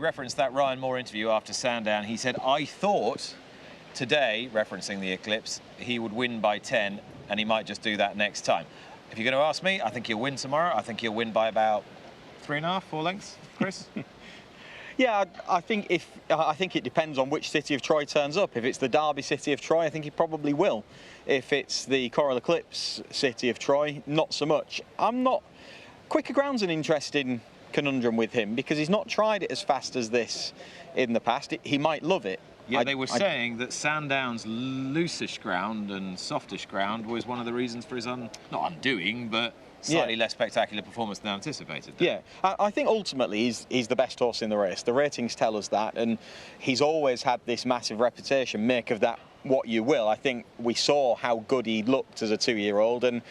referenced that Ryan Moore interview after Sandown. He said, I thought today, referencing the eclipse, he would win by 10, and he might just do that next time. If you're going to ask me, I think he'll win tomorrow. I think he'll win by about 3.5, 4 lengths. Chris? Yeah, I think it depends on which City of Troy turns up. If it's the Derby City of Troy, I think he probably will. If it's the Coral Eclipse City of Troy, not so much. Quicker Ground's an interesting conundrum with him because he's not tried it as fast as this in the past. He might love it. Yeah, they were saying that Sandown's loosish ground and softish ground was one of the reasons for his not undoing, but slightly less spectacular performance than anticipated. Yeah, I think ultimately he's the best horse in the race. The ratings tell us that, and he's always had this massive reputation. Make of that what you will. I think we saw how good he looked as a 2-year-old, and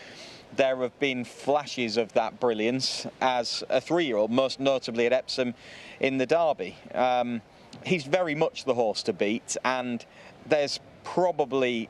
there have been flashes of that brilliance as a 3-year-old, most notably at Epsom in the Derby. He's very much the horse to beat, and there's probably,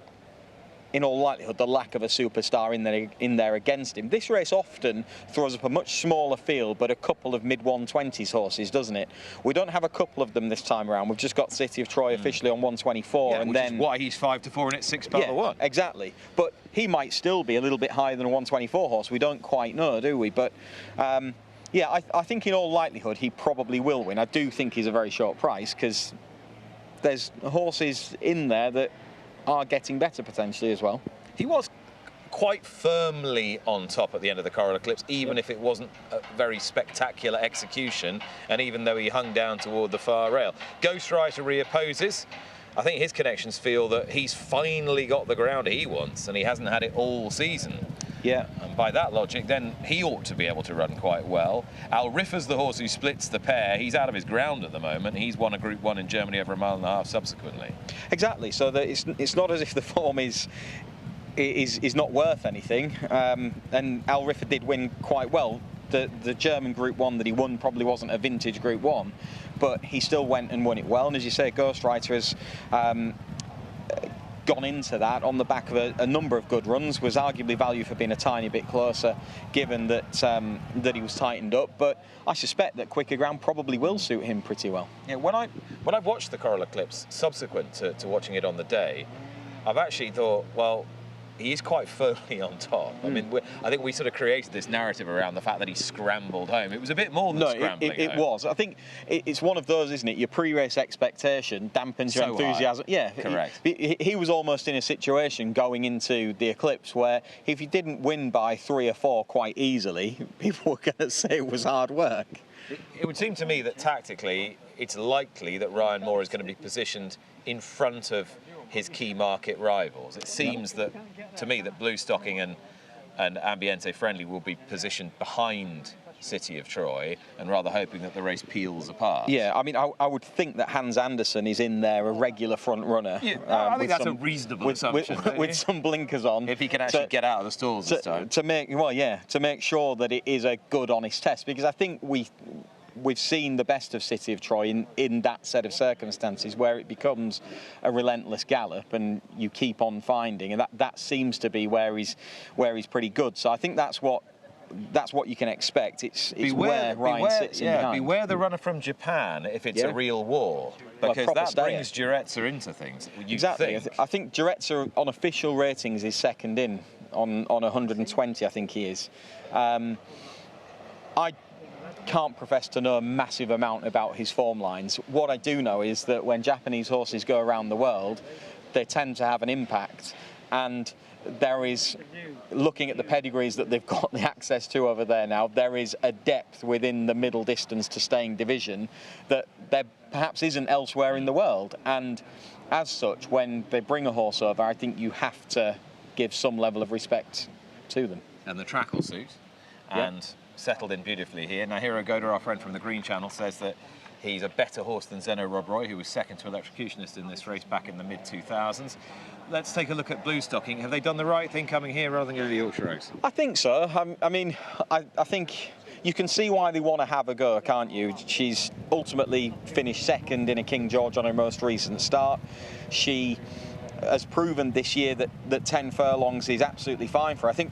in all likelihood, the lack of a superstar in there against him. This race often throws up a much smaller field, but a couple of mid-120s horses, doesn't it? We don't have a couple of them this time around. We've just got City of Troy officially on 124, and then is why he's 5-4 and it's 6 pound to 1. Exactly. But he might still be a little bit higher than a 124 horse. We don't quite know, do we? But yeah, I think in all likelihood he probably will win. I do think he's a very short price because there's horses in there that are getting better potentially as well. He was quite firmly on top at the end of the Coral Eclipse, even if it wasn't a very spectacular execution, and even though he hung down toward the far rail. Ghostwriter reopposes. I think his connections feel that he's finally got the ground he wants, and he hasn't had it all season. Yeah. And by that logic, then he ought to be able to run quite well. Al Riffa's the horse who splits the pair. He's out of his ground at the moment. He's won a Group 1 in Germany over 1.5 miles subsequently. Exactly. So that it's not as if the form is not worth anything. And Al Riffa did win quite well. The German Group 1 that he won probably wasn't a vintage Group 1, but he still went and won it well. And as you say, Ghostwriter has gone into that on the back of a number of good runs, was arguably value for being a tiny bit closer given that that he was tightened up, but I suspect that quicker ground probably will suit him pretty well. Yeah, when I've watched the Coral Eclipse subsequent to watching it on the day, I've actually thought, well, he is quite firmly on top. I mean, I think we sort of created this narrative around the fact that he scrambled home. It was a bit more than scrambling. It was. I think it's one of those, isn't it? Your pre-race expectation dampens your enthusiasm. High. Yeah, correct. He was almost in a situation going into the Eclipse where if he didn't win by 3 or 4 quite easily, people were going to say it was hard work. It would seem to me that tactically, it's likely that Ryan Moore is going to be positioned in front of his key market rivals. It seems that, to me, that Bluestocking and Ambiente Friendly will be positioned behind City of Troy, and rather hoping that the race peels apart. Yeah, I mean, I would think that Hans Andersen is in there, a regular front runner. Yeah, I think that's a reasonable assumption. With some blinkers on. If he can actually get out of the stalls this time. To make sure that it is a good, honest test, because I think we've seen the best of City of Troy in that set of circumstances where it becomes a relentless gallop and you keep on finding, and that seems to be where he's pretty good. So I think that's what you can expect. It's where Ryan sits in behind. Beware the runner from Japan if it's a real war, because that brings Jurezza into things. Exactly. I think Jurezza on official ratings is second in on 120. I think he is. I can't profess to know a massive amount about his form lines. What I do know is that when Japanese horses go around the world, they tend to have an impact, and there is, looking at the pedigrees that they've got the access to over there now, there is a depth within the middle distance to staying division that there perhaps isn't elsewhere in the world. And as such, when they bring a horse over, I think you have to give some level of respect to them. And the track will suit. And settled in beautifully here. Now, Hero Goda, our friend from the Green Channel, says that he's a better horse than Zeno Rob Roy, who was second to Electrocutionist in this race back in the mid-2000s. Let's take a look at Bluestocking. Have they done the right thing coming here rather than going to the Yorkshire Oaks? I think so. I mean, I think you can see why they want to have a go, can't you? She's ultimately finished second in a King George on her most recent start. She has proven this year that 10 furlongs is absolutely fine for her. I think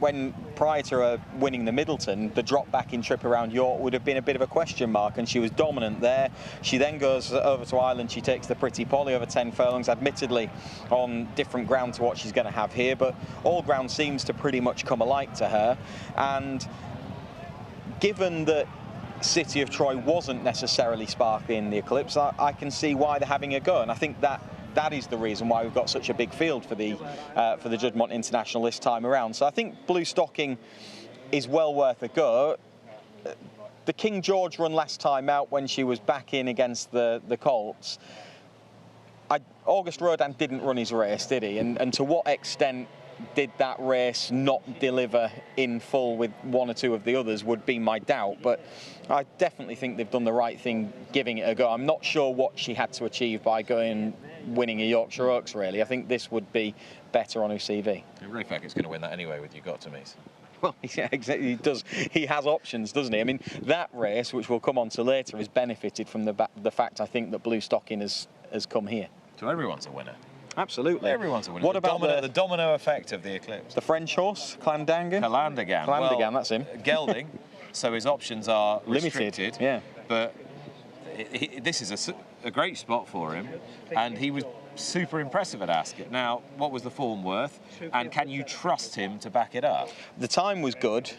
prior to her winning the Middleton, the drop back in trip around York would have been a bit of a question mark, and she was dominant there. She then goes over to Ireland, she takes the Pretty Polly over 10 furlongs, admittedly on different ground to what she's going to have here, but all ground seems to pretty much come alike to her. And given that City of Troy wasn't necessarily sparkly in the Eclipse, I can see why they're having a go, and I think that is the reason why we've got such a big field for the Juddmonte International this time around. So I think Bluestocking is well worth a go. The King George run last time out when she was back in against the Colts, August Rodin didn't run his race, did he? And to what extent did that race not deliver in full with one or two of the others would be my doubt, but I definitely think they've done the right thing giving it a go. I'm not sure what she had to achieve by winning a Yorkshire Oaks, really. I think this would be better on her CV. Rayfackett's going to win that anyway with You Got To Me. Well, yeah, exactly. He does. He has options, doesn't he? I mean, that race, which we'll come on to later, has benefited from the fact, I think, that Bluestocking has come here. So everyone's a winner. Absolutely. Everyone's a winner. What about the domino effect of the Eclipse? The French horse, Clandangan? Clandangan. Clandangan, that's him. Gelding, so his options are restricted. Limited, yeah. But this is a great spot for him, and he was super impressive at Ascot. Now, what was the form worth, and can you trust him to back it up? The time was good.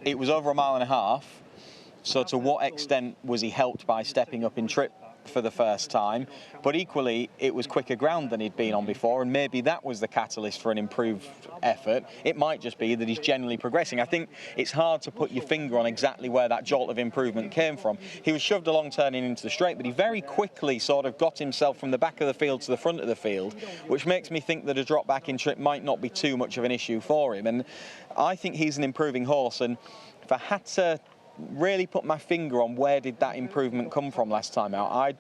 It was over 1.5 miles, so to what extent was he helped by stepping up in trip for the first time? But equally, it was quicker ground than he'd been on before, and maybe that was the catalyst for an improved effort. It might just be that he's generally progressing. I think it's hard to put your finger on exactly where that jolt of improvement came from. He was shoved along turning into the straight, but he very quickly sort of got himself from the back of the field to the front of the field, which makes me think that a drop back in trip might not be too much of an issue for him. And I think he's an improving horse, and if I had to really put my finger on where did that improvement come from last time out, I'd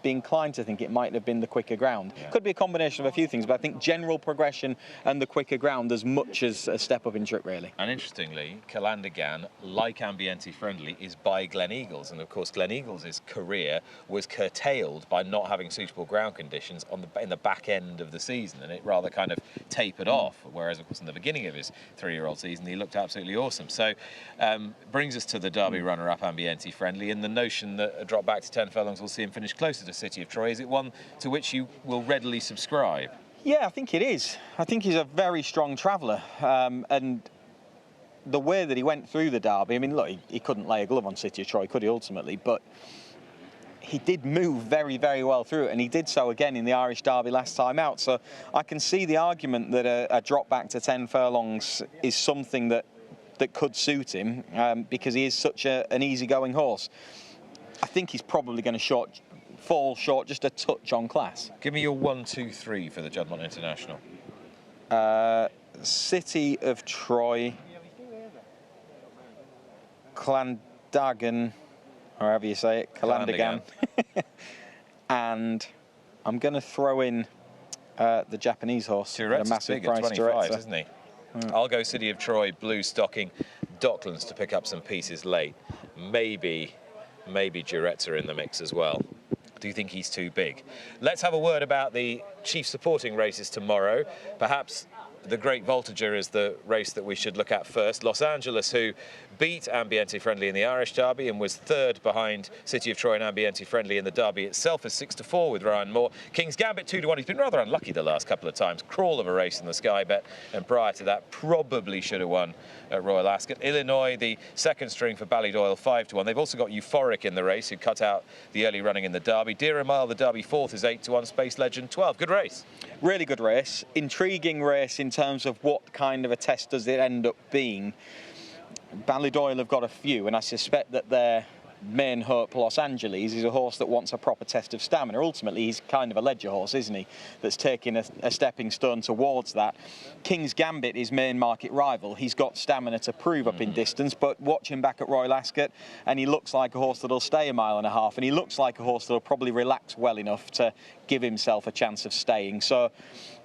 be inclined to think it might have been the quicker ground. Yeah. Could be a combination of a few things, but I think general progression and the quicker ground as much as a step up in trip, really. And interestingly, Clandangan, like Ambiente Friendly, is by Glen Eagles, and of course Glen Eagles' career was curtailed by not having suitable ground conditions in the back end of the season, and it rather kind of tapered off, whereas of course in the beginning of his 3-year-old season he looked absolutely awesome. So brings us to the Derby runner-up Ambiente Friendly, and the notion that a drop back to 10 furlongs will see him finish closer to City of Troy. Is it one to which you will readily subscribe? Yeah, I think it is. I think he's a very strong traveller, and the way that he went through the Derby, I mean, look, he couldn't lay a glove on City of Troy, could he, ultimately, but he did move very, very well through it, and he did so again in the Irish Derby last time out. So I can see the argument that a drop back to 10 furlongs is something that could suit him, because he is such an easygoing horse. I think he's probably going to fall short just a touch on class. Give me your 1, 2, 3 for the Juddmonte International. City of Troy, Clandangan, however you say it, Clandangan, and I'm going to throw in the Japanese horse. Tourette's is big at 25, isn't he? I'll go City of Troy, Bluestocking, Docklands to pick up some pieces late. Maybe Duretts are in the mix as well. Do you think he's too big? Let's have a word about the chief supporting races tomorrow. Perhaps the Great Voltigeur is the race that we should look at first. Los Angeles, who beat Ambiente Friendly in the Irish Derby and was third behind City of Troy and Ambiente Friendly in the Derby itself, is 6-4 with Ryan Moore. King's Gambit 2-1. He's been rather unlucky the last couple of times. Crawl of a race in the Sky Bet, and prior to that probably should have won at Royal Ascot. Illinois, the second string for Ballydoyle, 5-1. They've also got Euphoric in the race, who cut out the early running in the Derby. Deer Mile, the Derby fourth, is 8-1. Space Legend 12. Good race. Really good race. Intriguing race in terms of what kind of a test does it end up being. Ballydoyle have got a few, and I suspect that their main hope, Los Angeles, is a horse that wants a proper test of stamina. Ultimately, he's kind of a ledger horse, isn't he, that's taking a stepping stone towards that. King's Gambit, his main market rival, he's got stamina to prove up in distance, but watch him back at Royal Ascot, and he looks like a horse that'll stay 1.5 miles, and he looks like a horse that'll probably relax well enough to give himself a chance of staying. So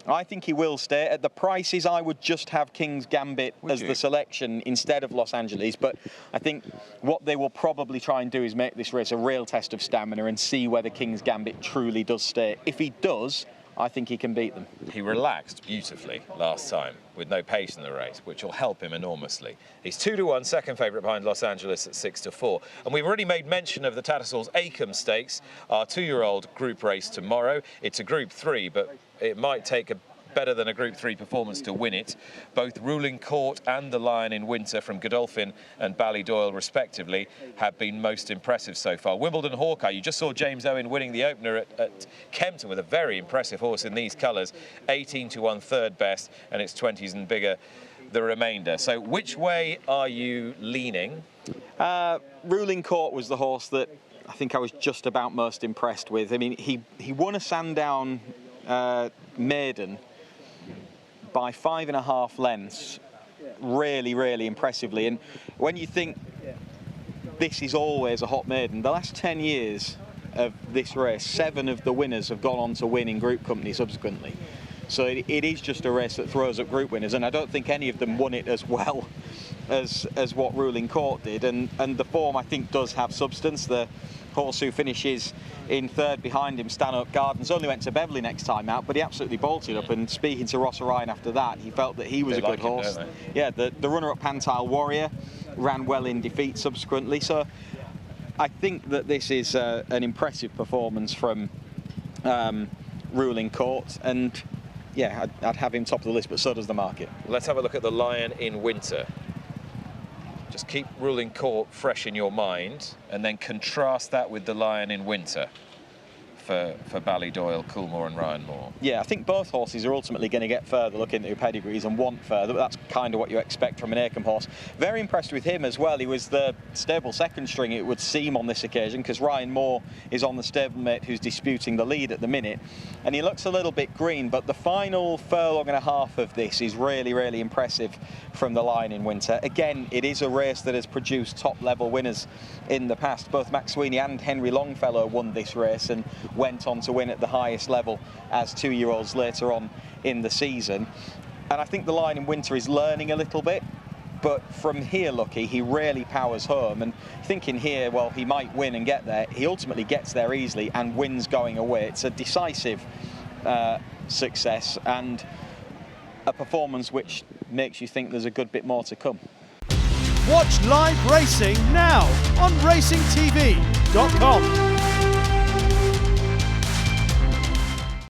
I think he will stay. At the prices, I would just have King's Gambit as the selection instead of Los Angeles, but I think what they will probably try and do is make this race a real test of stamina and see whether King's Gambit truly does stay. If he does, I think he can beat them. He relaxed beautifully last time with no pace in the race, which will help him enormously. He's 2-1, second favourite behind Los Angeles at 6-4. And we've already made mention of the Tattersalls Acomb Stakes, our 2-year-old group race tomorrow. It's a Group 3, but it might take a better than a Group 3 performance to win it. Both Ruling Court and the Lion in Winter from Godolphin and Ballydoyle respectively have been most impressive so far. Wimbledon Hawkeye, you just saw James Owen winning the opener at Kempton with a very impressive horse in these colours, 18-1 third best, and it's 20s and bigger the remainder. So which way are you leaning? Ruling Court was the horse that I think I was just about most impressed with. I mean, he won a Sandown maiden by 5.5 lengths, really impressively. And when you think this is always a hot maiden, the last 10 years of this race, 7 of the winners have gone on to win in group company subsequently. So it is just a race that throws up group winners, and I don't think any of them won it as well as what Ruling Court did. And the form, I think, does have substance. The horse who finishes in third behind him, Stanhope Gardens, only went to Beverley next time out, but he absolutely bolted up. And speaking to Ross O'Ryan after that, he felt that he was a good horse. Yeah, the runner-up Pantile Warrior ran well in defeat subsequently. So I think that this is an impressive performance from Ruling Court, and yeah, I'd have him top of the list, but so does the market. Let's have a look at the Lion in Winter. Just keep Ruling Court fresh in your mind and then contrast that with the Lion in Winter for Ballydoyle, Coolmore and Ryan Moore. Yeah, I think both horses are ultimately going to get further, look into pedigrees and want further, but that's kind of what you expect from an Acomb horse. Very impressed with him as well. He was the stable second string, it would seem, on this occasion, because Ryan Moore is on the stablemate who's disputing the lead at the minute. And he looks a little bit green, but the final furlong and a half of this is really impressive from the Lion in Winter. Again, it is a race that has produced top-level winners in the past. Both Max Sweeney and Henry Longfellow won this race and went on to win at the highest level as 2-year-olds later on in the season. And I think the Lion in Winter is learning a little bit, but from here, Lucky, he really powers home. And thinking here, well, he might win and get there, he ultimately gets there easily and wins going away. It's a decisive success and a performance which makes you think there's a good bit more to come. Watch live racing now on racingtv.com.